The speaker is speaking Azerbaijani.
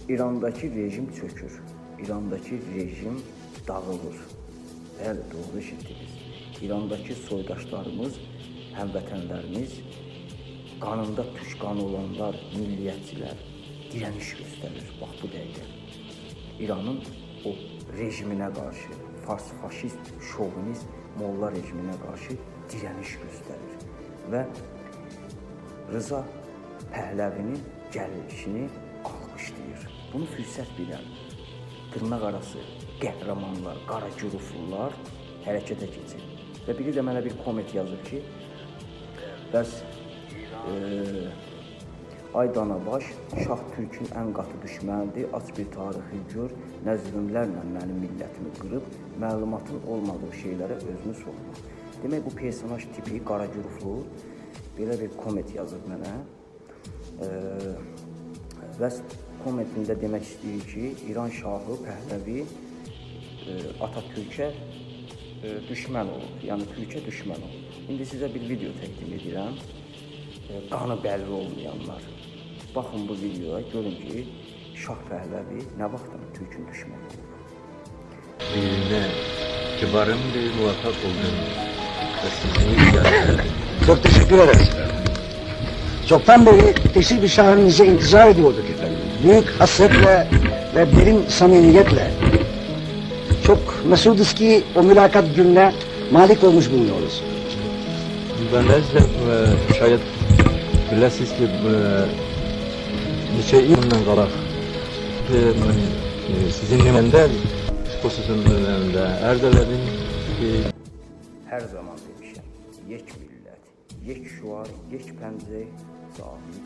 İrandakı rejim çökür, İrandakı rejim dağılır. Bəli, doğru eşitdiniz. İrandakı soydaşlarımız, həmvətənlərimiz, qanında türk qanı olanlar, milliyyətçilər dirəniş göstərir. Bax bu dəqiqə. İranın o rejiminə qarşı, faşist, şovinist, molla rejiminə qarşı dirəniş göstərir. Və Rıza Pəhləvinin gəlişini alqışlayır. Bunu fürsət bilən dırnaq arası qəhrəmanlar, qara güruflular hərəkətə keçir. Və biri də mənə bir komment yazır ki, bəs ay Danabaş, Şah Türkün ən qatı düşmənidir, aç bir tarixi gör, nə zülmlərlə mənim millətimi qırıb, məlumatın olmadığı şeylərə özünü soxma. Demək, bu personaj tipi, qara güruflu, belə bir komment yazır mənə. Və kommentində demək istəyir ki, İran Şahı Pəhləvi Atatürkə düşmən olub, yəni Türkə düşmən olub. İndi sizə bir video təqdim edirəm, qanı bəlli olmayanlar. Baxın bu videoya, görün ki, Şah Pəhləvi nə vaxtdan Türkün düşməni olub. Birinde kibarın bir muvaffak olduğunu Çok teşekkür ederiz. Çoktan beri Teşrif bir şahınızı intizar ediyorduk efendim. Büyük hasretle ve derin samimiyetle. Çok mesuduz ki o mülakat gününe malik olmuş bulunuyoruz. Ben de şayet biləsiniz ki neçə ildən qaraq sizin nüməndə xüsusən Ərdəbənin ki Hər zaman demişəm, yek millət, yek şuar, yek pəncə, zahid